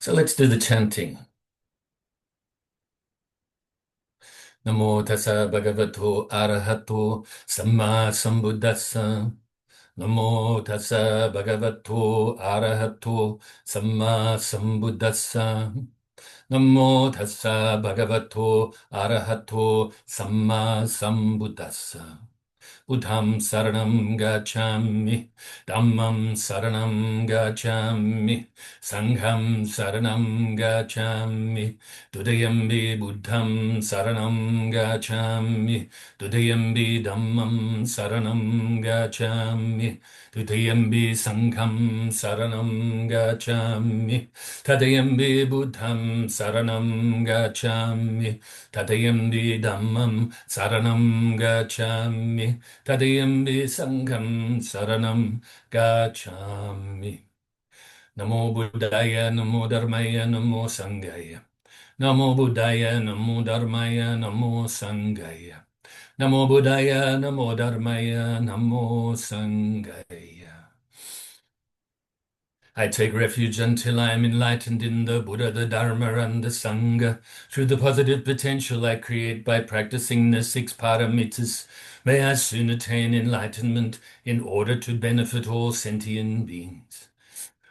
So let's do the chanting. Namo tassa bhagavato arahato samma sambuddhassa. Namo tassa bhagavato arahato samma sambuddhassa. Namo tassa bhagavato arahato samma sambuddhassa. Buddham saranam gacchami, Dhammam saranam gacchami, Sangham saranam gacchami, Dudayambi Buddham saranam gacchami, Dudayambi Dhammam saranam gacchami, Dudayambi Sangham saranam gacchami, Tadayambi Buddham saranam gacchami, Tadayambi Dhammam saranam gacchami, Tadayambi Sangham saranam gacchami. Namo Buddhaya, Namo Dharmaya, Namo Sanghaya. Namo Buddhaya, Namo Dharmaya, Namo Sanghaya. Namo Buddhaya, Namo Dharmaya, Namo Sanghaya. I take refuge until I am enlightened in the Buddha, the Dharma, and the Sangha. Through the positive potential I create by practicing the six paramitas, may I soon attain enlightenment in order to benefit all sentient beings.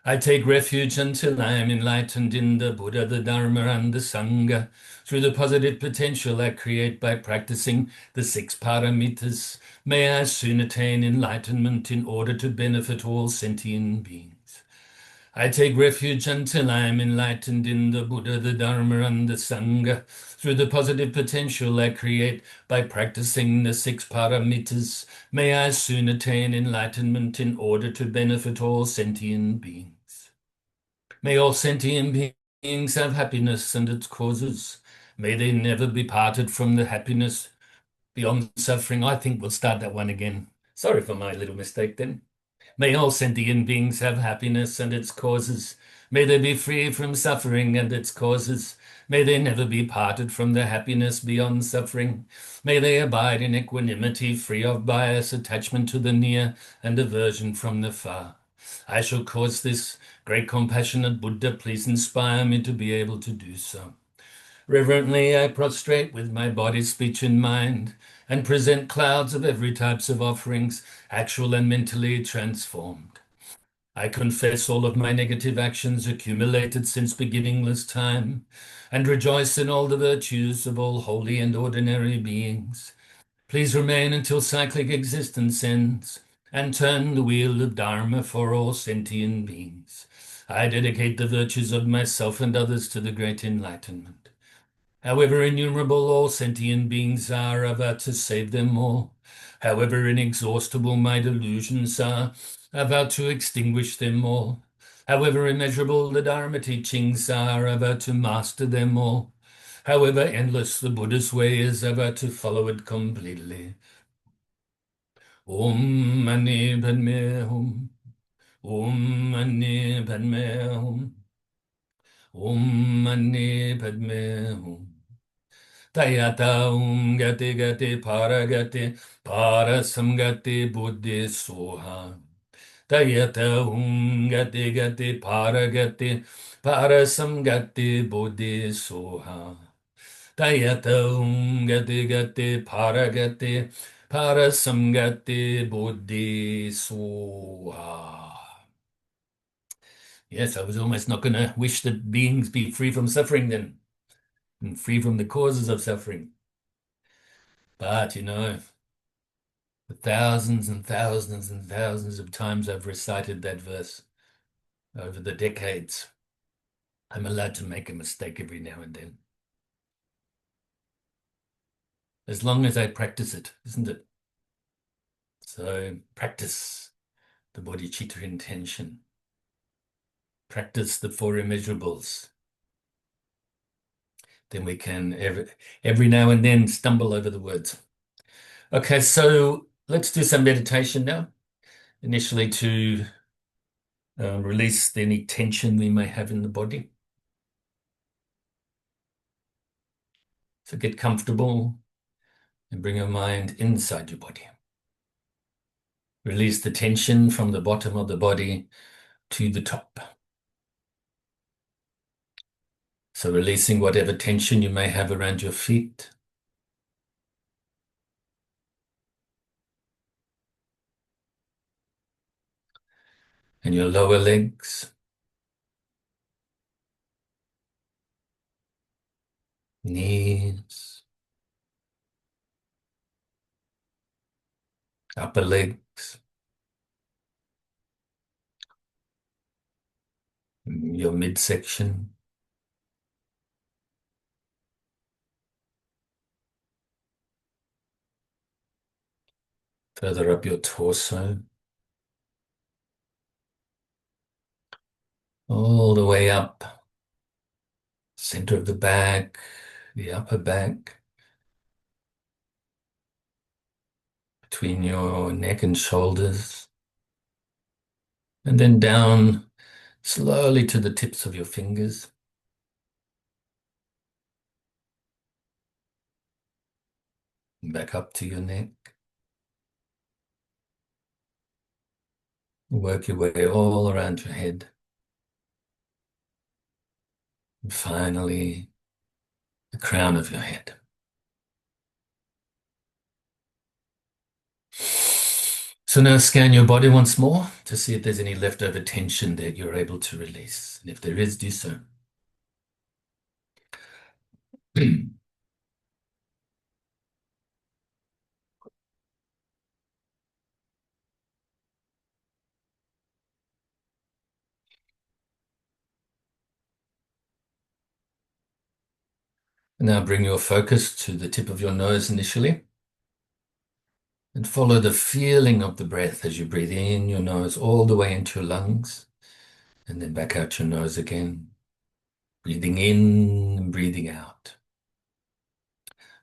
I take refuge until I am enlightened in the Buddha, the Dharma, and the Sangha. Through the positive potential I create by practicing the six paramitas, may I soon attain enlightenment in order to benefit all sentient beings. I take refuge until I am enlightened in the Buddha, the Dharma, and the Sangha. Through the positive potential I create by practicing the six paramitas, may I soon attain enlightenment in order to benefit all sentient beings. May all sentient beings have happiness and its causes. May they never be parted from the happiness beyond suffering. I think we'll start that one again. Sorry for my little mistake then. May all sentient beings have happiness and its causes. May they be free from suffering and its causes. May they never be parted from the happiness beyond suffering. May they abide in equanimity, free of bias, attachment to the near, and aversion from the far. I shall cause this. Great compassionate Buddha, please inspire me to be able to do so. Reverently I prostrate with my body, speech, and mind, and present clouds of every types of offerings, actual and mentally transformed. I confess all of my negative actions accumulated since beginningless time, and rejoice in all the virtues of all holy and ordinary beings. Please remain until cyclic existence ends, and turn the wheel of Dharma for all sentient beings. I dedicate the virtues of myself and others to the great enlightenment. However innumerable all sentient beings are, I vow to save them all. However inexhaustible my delusions are, I vow to extinguish them all. However immeasurable the Dharma teachings are, I vow to master them all. However endless the Buddha's way is, I vow to follow it completely. Om Mani Padme Hum. Om Mani Padme Hum. Om Mani Padme Hum. Tayata gati gati para samgati buddhi soha. Tayata gati gati para samgati buddhi soha. Tayata gati gati para samgati buddhi soha. Yes, I was almost not going to wish that beings be free from suffering then, and free from the causes of suffering. But, the thousands and thousands and thousands of times I've recited that verse over the decades, I'm allowed to make a mistake every now and then. As long as I practice it, isn't it? So practice the bodhicitta intention. Practice the four immeasurables. Then we can every now and then stumble over the words. Okay, so let's do some meditation now. Initially to release any tension we may have in the body. So get comfortable and bring your mind inside your body. Release the tension from the bottom of the body to the top. So releasing whatever tension you may have around your feet. And your lower legs, knees, upper legs, your midsection, further up your torso, all the way up, center of the back, the upper back, between your neck and shoulders, and then down slowly to the tips of your fingers, back up to your neck. Work your way all around your head. And finally, the crown of your head. So now scan your body once more to see if there's any leftover tension that you're able to release. And if there is, do so. Now bring your focus to the tip of your nose initially. And follow the feeling of the breath as you breathe in your nose all the way into your lungs. And then back out your nose again. Breathing in and breathing out.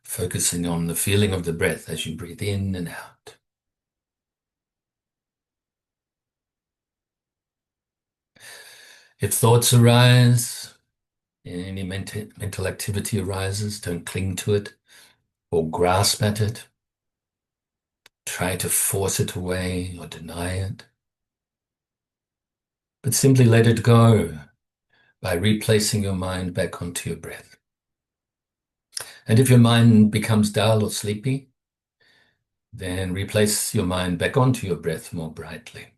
Focusing on the feeling of the breath as you breathe in and out. If thoughts arise, any mental activity arises, don't cling to it or grasp at it. Try to force it away or deny it. But simply let it go by replacing your mind back onto your breath. And if your mind becomes dull or sleepy, then replace your mind back onto your breath more brightly.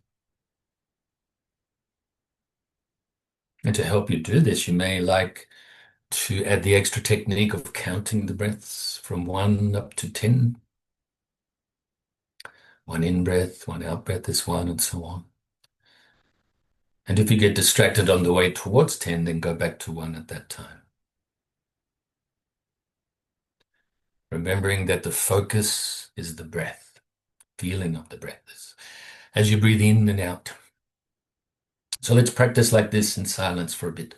And to help you do this, you may like to add the extra technique of counting the breaths from 1 up to 10. 1 in breath, 1 out breath is 1, and so on. And if you get distracted on the way towards 10, then go back to 1 at that time. Remembering that the focus is the breath, feeling of the breath as you breathe in and out. So let's practice like this in silence for a bit.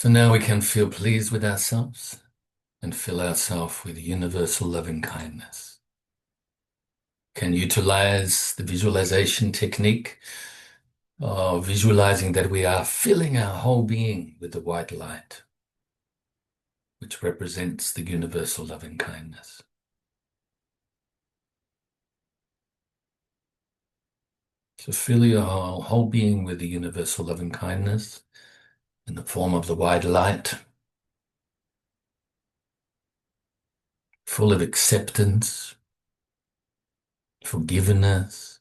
So now we can feel pleased with ourselves and fill ourselves with universal loving kindness. Can utilize the visualization technique of visualizing that we are filling our whole being with the white light, which represents the universal loving kindness. So fill your whole being with the universal loving kindness in the form of the white light, full of acceptance, forgiveness,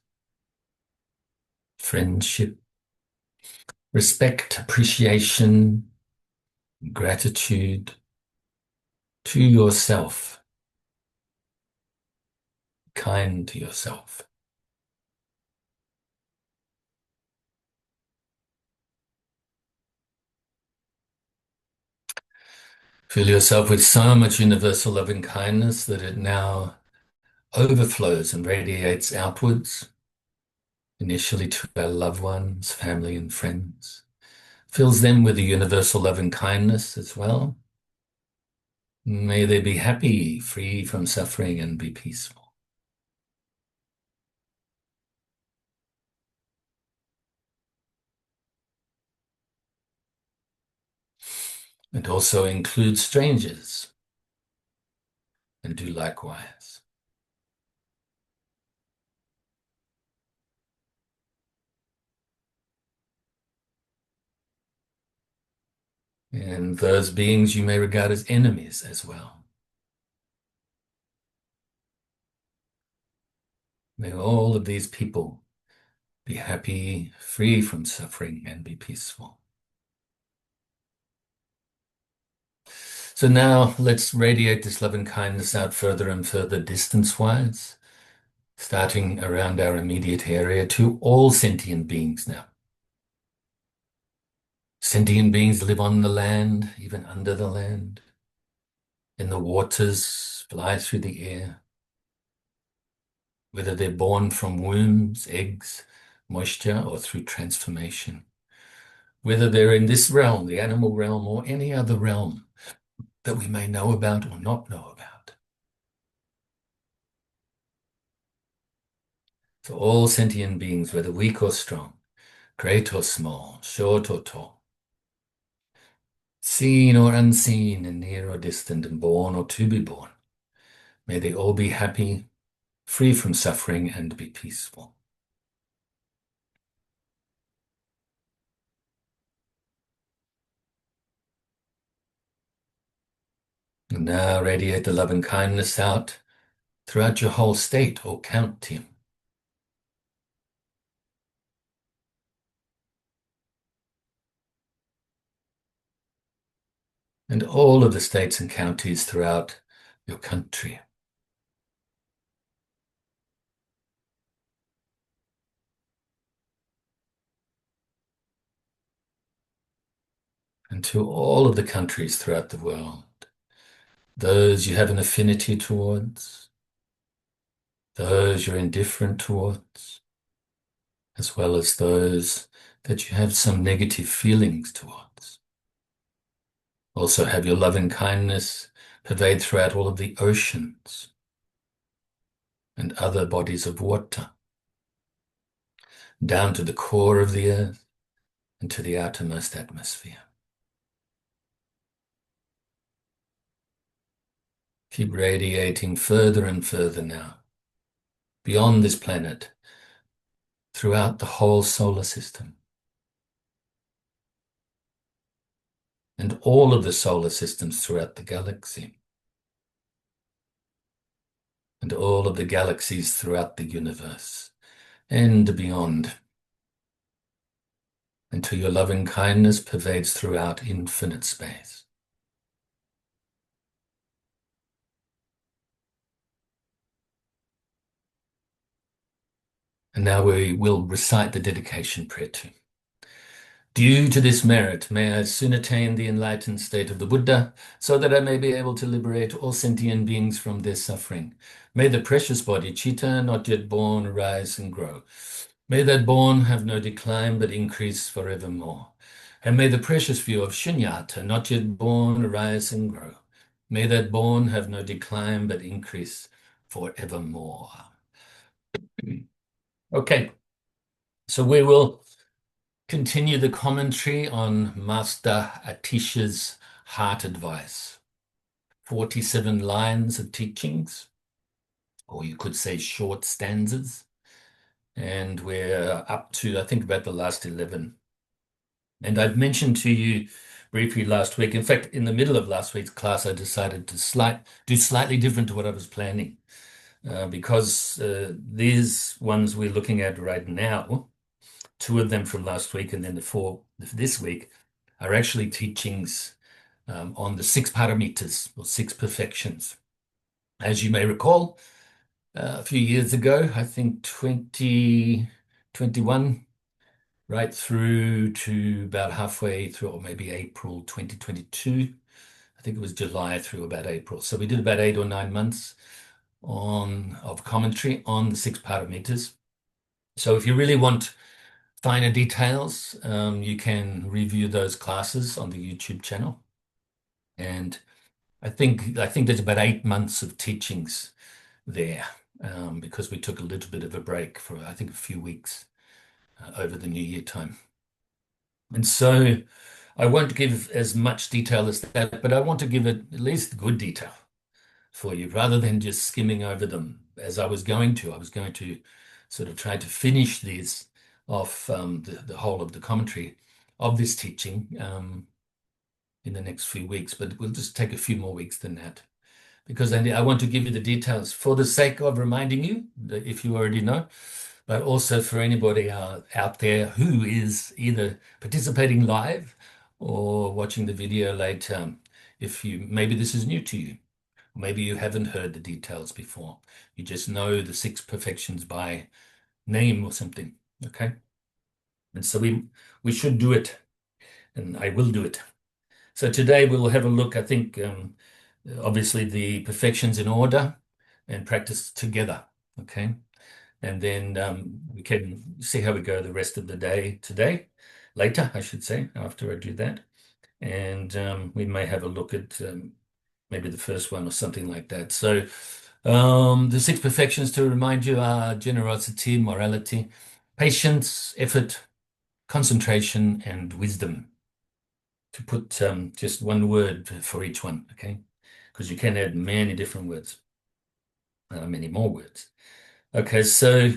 friendship, respect, appreciation, gratitude to yourself, kind to yourself. Fill yourself with so much universal loving kindness that it now overflows and radiates outwards, initially to our loved ones, family, and friends. Fills them with the universal loving kindness as well. May they be happy, free from suffering, and be peaceful. It also includes strangers, and do likewise. And those beings you may regard as enemies as well. May all of these people be happy, free from suffering, and be peaceful. So now let's radiate this love and kindness out further and further distance-wise, starting around our immediate area to all sentient beings now. Sentient beings live on the land, even under the land, in the waters, fly through the air, whether they're born from wombs, eggs, moisture, or through transformation, whether they're in this realm, the animal realm, or any other realm that we may know about or not know about. So all sentient beings, whether weak or strong, great or small, short or tall, seen or unseen, and near or distant, and born or to be born, may they all be happy, free from suffering, and be peaceful. And now radiate the love and kindness out throughout your whole state or county. And all of the states and counties throughout your country. And to all of the countries throughout the world. Those you have an affinity towards, those you're indifferent towards, as well as those that you have some negative feelings towards. Also have your loving kindness pervade throughout all of the oceans and other bodies of water, down to the core of the earth and to the outermost atmosphere. Keep radiating further and further now, beyond this planet, throughout the whole solar system. And all of the solar systems throughout the galaxy. And all of the galaxies throughout the universe and beyond. Until your loving kindness pervades throughout infinite space. And now we will recite the dedication prayer too. Due to this merit, may I soon attain the enlightened state of the Buddha, so that I may be able to liberate all sentient beings from their suffering. May the precious body, Chitta, not yet born, arise and grow. May that born have no decline, but increase forevermore. And may the precious view of shunyata, not yet born, arise and grow. May that born have no decline but increase forevermore. Okay, so we will continue the commentary on Master Atisha's Heart Advice. 47 lines of teachings, or you could say short stanzas. And we're up to, I think, about the last 11. And I've mentioned to you briefly last week. In fact, in the middle of last week's class, I decided to do slightly different to what I was planning, because these ones we're looking at right now, two of them from last week and then the four this week, are actually teachings on the six paramitas, or six perfections. As you may recall, a few years ago, I think 2021, right through to about halfway through, or maybe April 2022. I think it was July through about April. So we did about 8 or 9 months of commentary on the six paramitas. So if you really want finer details, you can review those classes on the YouTube channel. And I think there's about 8 months of teachings there, because we took a little bit of a break for, I think, a few weeks over the New Year time. And so I won't give as much detail as that, but I want to give it at least good detail for you rather than just skimming over them as I was going to. I was going to sort of try to finish these off, the whole of the commentary of this teaching in the next few weeks, but we'll just take a few more weeks than that, because I want to give you the details for the sake of reminding you, that if you already know, but also for anybody out there who is either participating live or watching the video later. If you, maybe this is new to you, maybe you haven't heard the details before. You just know the six perfections by name or something. Okay. And so we should do it, and I will do it. So today we'll have a look, I think, obviously the perfections in order and practice together. Okay. And then we can see how we go the rest of the day today, later, I should say, after I do that. And we may have a look at maybe the first one or something like that. So the six perfections, to remind you, are generosity, morality, patience, effort, concentration, and wisdom. To put just one word for each one, okay? Because you can add many different words, many more words. Okay, so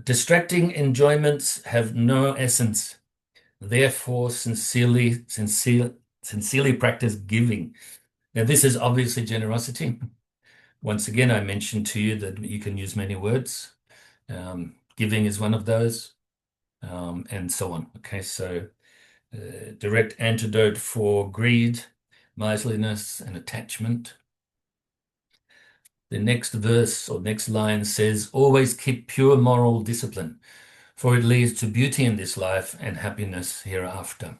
distracting enjoyments have no essence. Therefore, sincerely practice giving. Now, this is obviously generosity. Once again, I mentioned to you that you can use many words. Giving is one of those, and so on. Okay, so direct antidote for greed, miserliness, and attachment. The next verse or next line says, always keep pure moral discipline, for it leads to beauty in this life and happiness hereafter.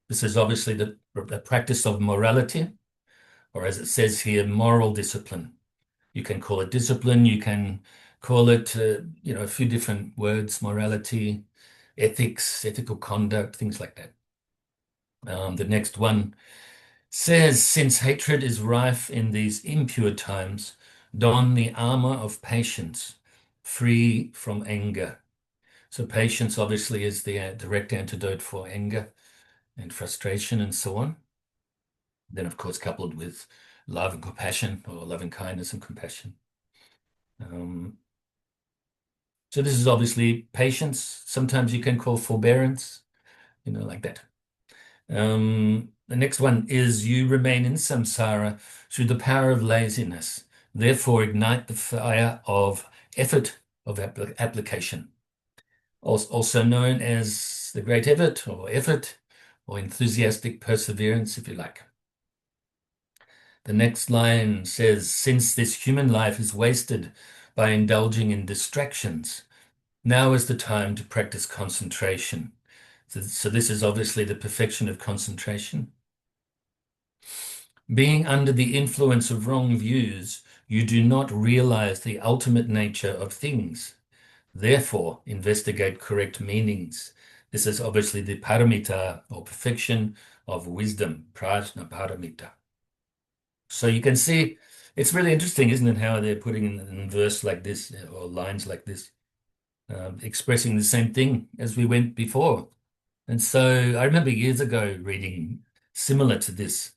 This is obviously the practice of morality, or as it says here, moral discipline. You can call it discipline, you can call it, a few different words, morality, ethics, ethical conduct, things like that. The next one says, since hatred is rife in these impure times, don the armor of patience, free from anger. So patience obviously is the direct antidote for anger and frustration and so on. Then, of course, coupled with love and compassion, or loving kindness and compassion. So this is obviously patience. Sometimes you can call forbearance, like that. The next one is you remain in samsara through the power of laziness. Therefore, ignite the fire of effort of application, also known as the great effort or enthusiastic perseverance, if you like. The next line says, since this human life is wasted by indulging in distractions, now is the time to practice concentration. So this is obviously the perfection of concentration. Being under the influence of wrong views, you do not realize the ultimate nature of things. Therefore, investigate correct meanings. This is obviously the paramita or perfection of wisdom, prajna paramita. So you can see it's really interesting, isn't it, how they're putting in verse like this or lines like this, expressing the same thing as we went before. And so I remember years ago reading similar to this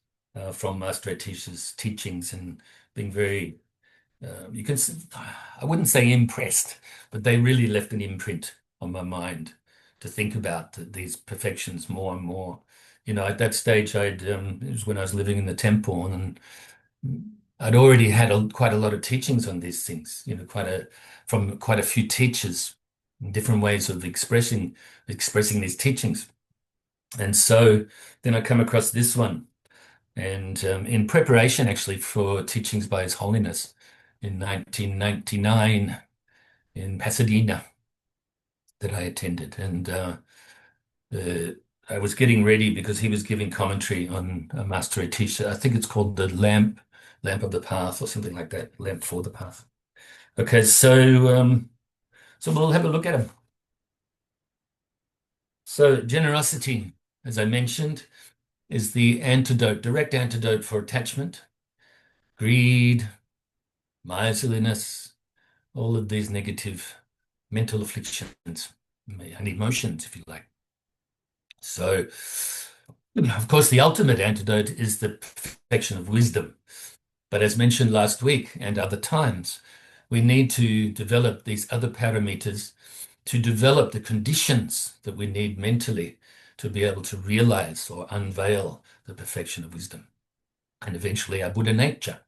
from Master Atisha's teachings and being very, you can, I wouldn't say impressed, but they really left an imprint on my mind to think about these perfections more and more. You know, at that stage, it was when I was living in the temple, and I'd already had quite a lot of teachings on these things, you know, from quite a few teachers, different ways of expressing these teachings. And so then I come across this one, and in preparation actually for teachings by His Holiness in 1999 in Pasadena that I attended, and uh, I was getting ready because he was giving commentary on Master Atisha. I think it's called the Lamp of the Path or something like that, Lamp for the Path. Okay, so we'll have a look at them. So generosity, as I mentioned, is the antidote, direct antidote for attachment, greed, miserliness, all of these negative mental afflictions and emotions, if you like. So, of course, the ultimate antidote is the perfection of wisdom. But as mentioned last week and other times, we need to develop these other parameters to develop the conditions that we need mentally to be able to realize or unveil the perfection of wisdom and eventually our Buddha nature.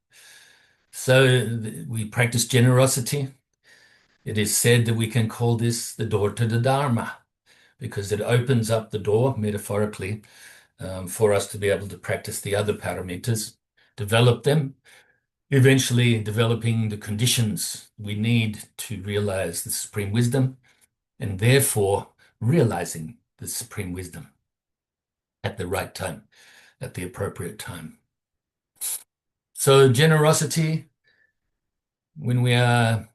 So we practice generosity. It is said that we can call this the door to the Dharma because it opens up the door, metaphorically, for us to be able to practice the other parameters, develop them, eventually developing the conditions we need to realize the supreme wisdom and therefore realizing the supreme wisdom at the right time, at the appropriate time. So generosity, when we have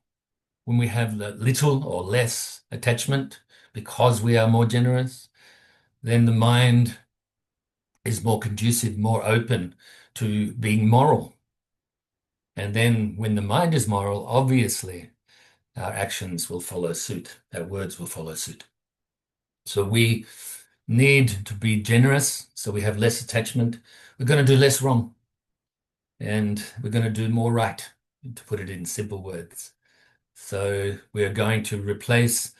little or less attachment because we are more generous, then the mind is more conducive, more open to being moral. And then when the mind is moral, obviously our actions will follow suit, our words will follow suit. So we need to be generous so we have less attachment. We're going to do less wrong and we're going to do more right, to put it in simple words. So we are going to replace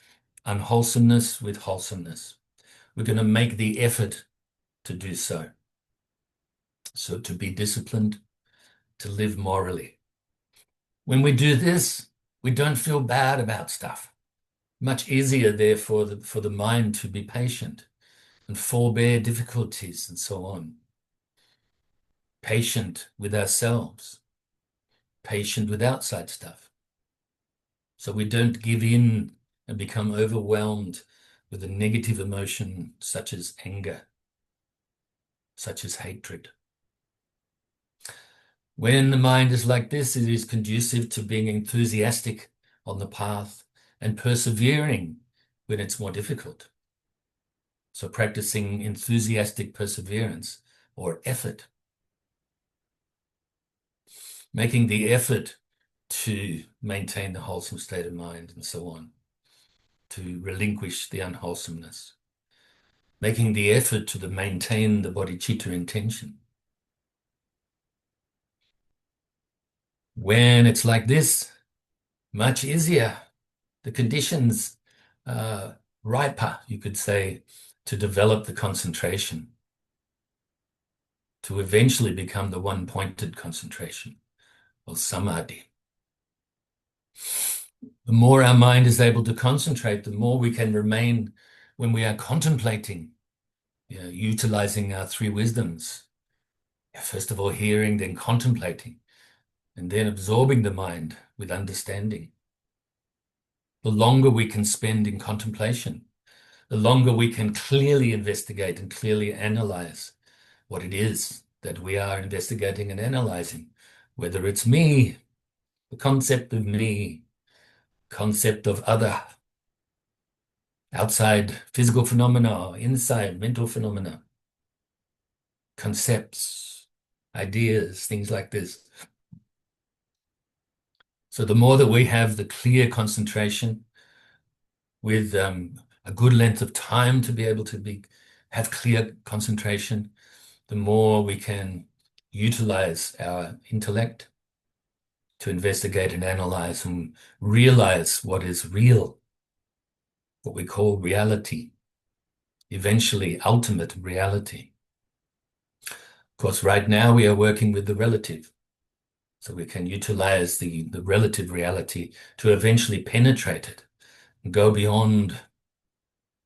unwholesomeness with wholesomeness. We're going to make the effort to do so. So to be disciplined, to live morally. When we do this, we don't feel bad about stuff. Much easier there for the mind to be patient and forbear difficulties and so on. Patient with ourselves, patient with outside stuff. So we don't give in and become overwhelmed with a negative emotion such as anger, such as hatred. When the mind is like this, it is conducive to being enthusiastic on the path and persevering when it's more difficult. So practicing enthusiastic perseverance or effort, making the effort to maintain the wholesome state of mind and so on, to relinquish the unwholesomeness, making the effort to maintain the bodhicitta intention. When it's like this, much easier. The conditions are riper, you could say, to develop the concentration, to eventually become the one-pointed concentration, or samadhi. The more our mind is able to concentrate, the more we can remain when we are contemplating, utilizing our three wisdoms. First of all, hearing, then contemplating, and then absorbing the mind with understanding. The longer we can spend in contemplation, the longer we can clearly investigate and clearly analyze what it is that we are investigating and analyzing, whether it's me, the concept of me, concept of other, outside physical phenomena or inside mental phenomena, concepts, ideas, things like this. So the more that we have the clear concentration with a good length of time to be able to have clear concentration, the more we can utilize our intellect to investigate and analyze and realize what is real, what we call reality, eventually ultimate reality. Of course, right now we are working with the relative, so we can utilize the relative reality to eventually penetrate it and go beyond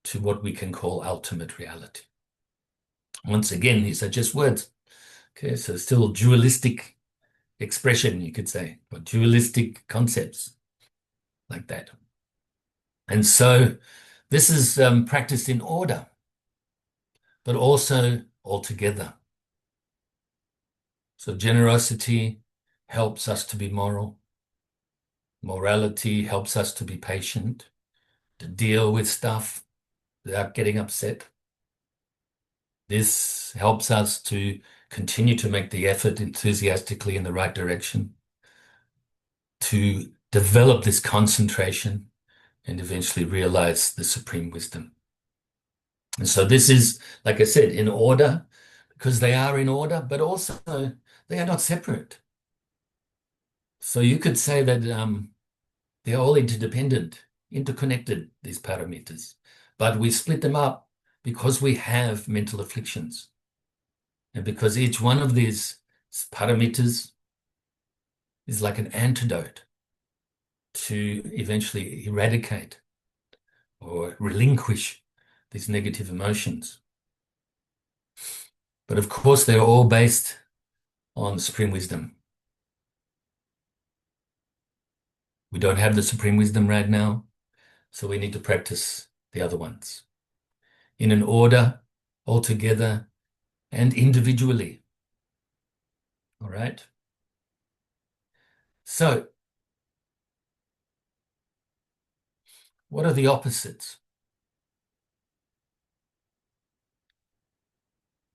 to what we can call ultimate reality. Once again, these are just words. Okay, so still dualistic expression, you could say, or dualistic concepts like that. And so this is practiced in order, but also altogether. So generosity helps us to be moral. Morality helps us to be patient, to deal with stuff without getting upset. This helps us to continue to make the effort enthusiastically in the right direction, to develop this concentration and eventually realize the supreme wisdom. And so this is, like I said, in order, because they are in order, but also they are not separate. So you could say that they're all interdependent, interconnected, these parameters, but we split them up because we have mental afflictions. And because each one of these parameters is like an antidote to eventually eradicate or relinquish these negative emotions. But of course, they're all based on supreme wisdom. We don't have the supreme wisdom right now, so we need to practice the other ones in an order, altogether, and individually. All right? So, what are the opposites?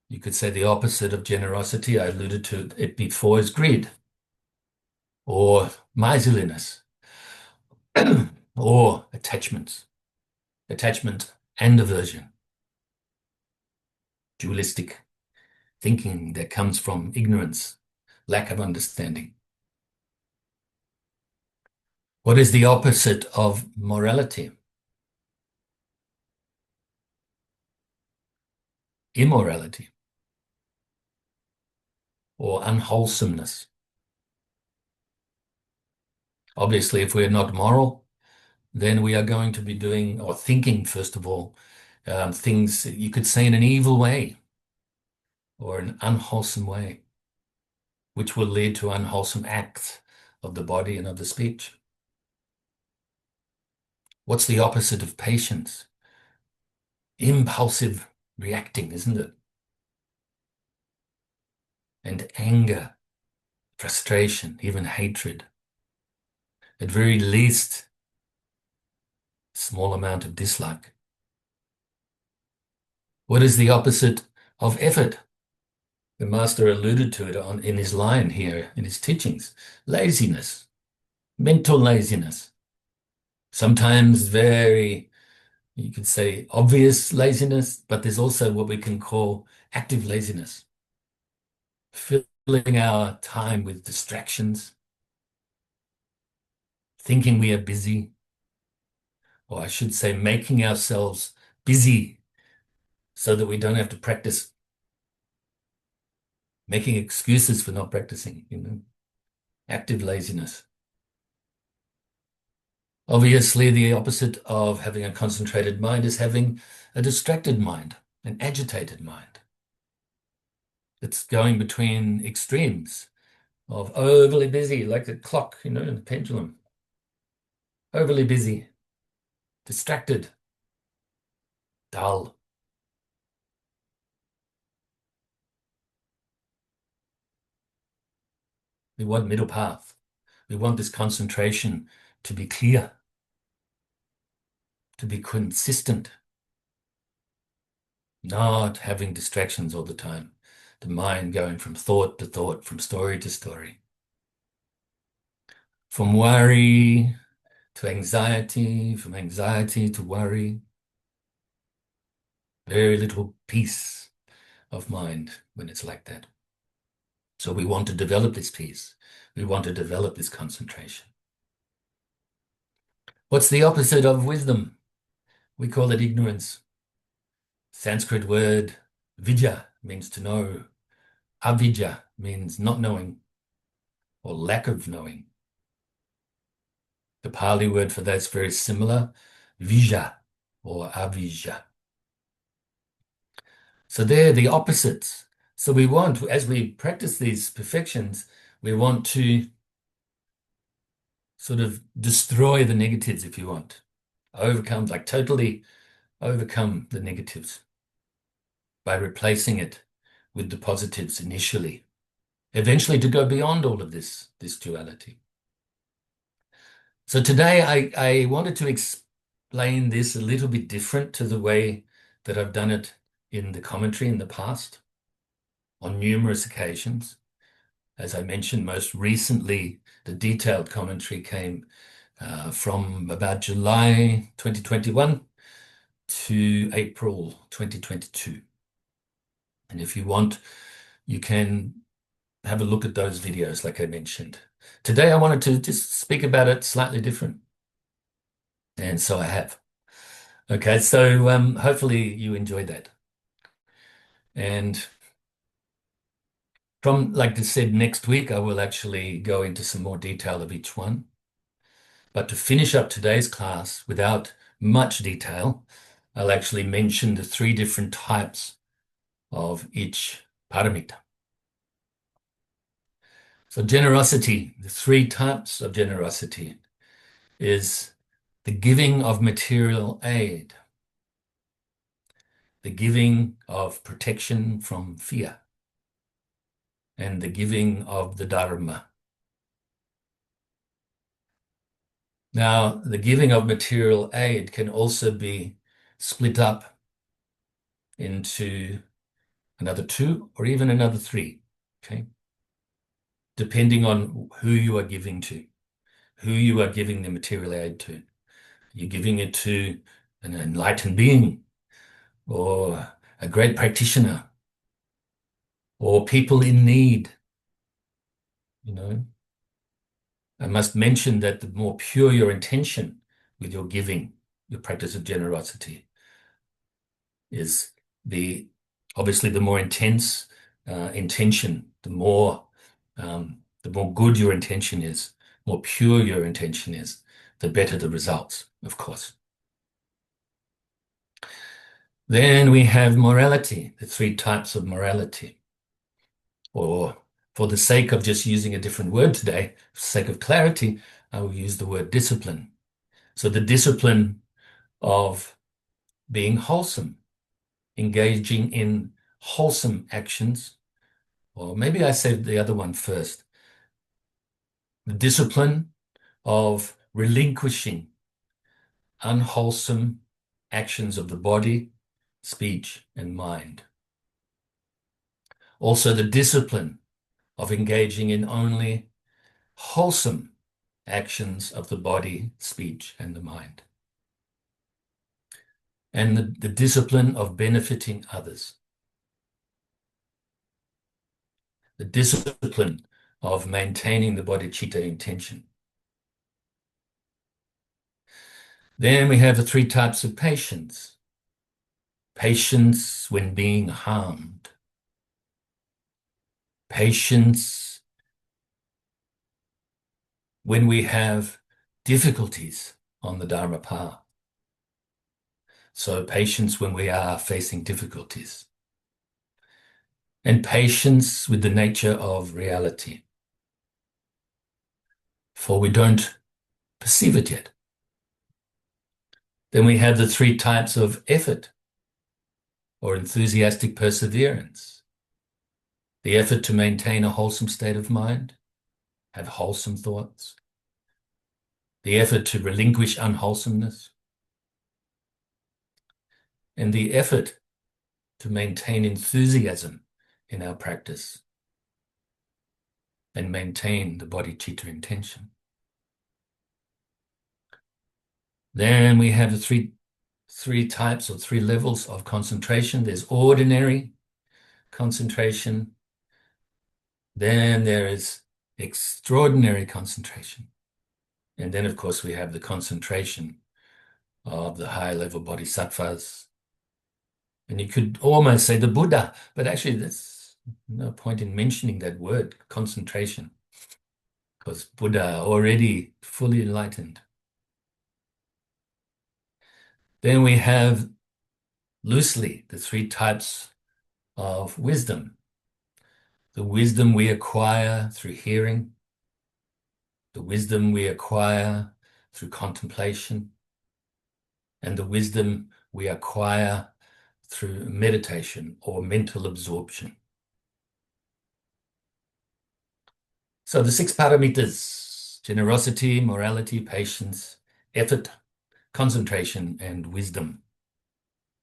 You could say the opposite of generosity, I alluded to it before, is greed or miserliness or attachment and aversion, dualistic thinking that comes from ignorance, lack of understanding. What is the opposite of morality? Immorality or unwholesomeness. Obviously, if we're not moral, then we are going to be doing or thinking, first of all, things you could say in an evil way or an unwholesome way, which will lead to unwholesome acts of the body and of the speech. What's the opposite of patience? Impulsive reacting, isn't it? And anger, frustration, even hatred. At very least, small amount of dislike. What is the opposite of effort? The master alluded to it in his line here in his teachings. Laziness, mental laziness. Sometimes very, you could say, obvious laziness, but there's also what we can call active laziness. Filling our time with distractions, thinking we are busy, or I should say, making ourselves busy so that we don't have to practice, making excuses for not practicing, active laziness. Obviously, the opposite of having a concentrated mind is having a distracted mind, an agitated mind. It's going between extremes of overly busy, like a clock, in a pendulum. Overly busy, distracted, dull. We want middle path. We want this concentration to be clear. to be consistent, not having distractions all the time, the mind going from thought to thought, from story to story, from worry to anxiety, from anxiety to worry. Very little peace of mind when it's like that. So we want to develop this peace. We want to develop this concentration. What's the opposite of wisdom? We call it ignorance. Sanskrit word vidya means to know. Avidya means not knowing or lack of knowing. The Pali word for that's very similar, vijja or avijja. So they're the opposites. So we want, as we practice these perfections, we want to sort of destroy the negatives, if you want. Overcome, like totally overcome the negatives by replacing it with the positives initially. Eventually to go beyond all of this duality. So today I wanted to explain this a little bit different to the way that I've done it in the commentary in the past on numerous occasions. As I mentioned, most recently, the detailed commentary came from about July 2021 to April 2022. And if you want, you can have a look at those videos, like I mentioned. Today, I wanted to just speak about it slightly different. And so I have. Okay, so hopefully you enjoyed that. And from, like I said, next week, I will actually go into some more detail of each one. But to finish up today's class without much detail, I'll actually mention the 3 different types of each paramita. So generosity, the 3 types of generosity is the giving of material aid, the giving of protection from fear, and the giving of the Dharma. Now, the giving of material aid can also be split up into another 2 or even another 3, okay? Depending on who you are giving to, who you are giving the material aid to. You're giving it to an enlightened being or a great practitioner or people in need, you know. I must mention that the more pure your intention with your giving, your practice of generosity, is obviously the more intense intention, the more good your intention is, more pure your intention is, the better the results, of course. Then we have morality, the 3 types of morality. Or for the sake of just using a different word today, for the sake of clarity, I will use the word discipline. So the discipline of being wholesome, engaging in wholesome actions, or maybe I said the other one first. The discipline of relinquishing unwholesome actions of the body, speech, and mind. Also the discipline of engaging in only wholesome actions of the body, speech, and the mind. And the discipline of benefiting others. The discipline of maintaining the bodhicitta intention. Then we have the 3 types of patience. Patience when being harmed. Patience when we have difficulties on the Dharma path. So patience when we are facing difficulties. And patience with the nature of reality. For we don't perceive it yet. Then we have the 3 types of effort or enthusiastic perseverance. The effort to maintain a wholesome state of mind, have wholesome thoughts. The effort to relinquish unwholesomeness. and the effort to maintain enthusiasm in our practice and maintain the bodhicitta intention. Then we have the three types or three levels of concentration. There's ordinary concentration. Then there is extraordinary concentration. And then, of course, we have the concentration of the high-level bodhisattvas. And you could almost say the Buddha, but actually there's no point in mentioning that word, concentration, because Buddha already fully enlightened. Then we have loosely the three types of wisdom. The wisdom we acquire through hearing, the wisdom we acquire through contemplation, and the wisdom we acquire through meditation or mental absorption. So the six paramitas: generosity, morality, patience, effort, concentration, and wisdom.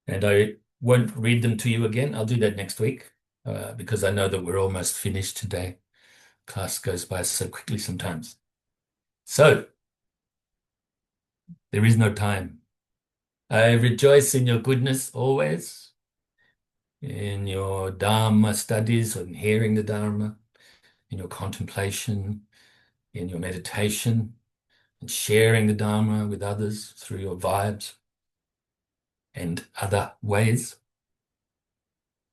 And I won't read them to you again. I'll do that next week because I know that we're almost finished today. Class goes by so quickly sometimes. So there is no time. I rejoice in your goodness always, in your Dharma studies and hearing the Dharma, in your contemplation, in your meditation, and sharing the Dharma with others through your vibes and other ways.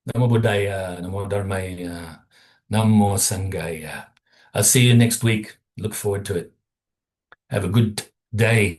Namo Buddhaya, Namo Dharmaya, Namo Sanghaya. I'll see you next week. Look forward to it. Have a good day.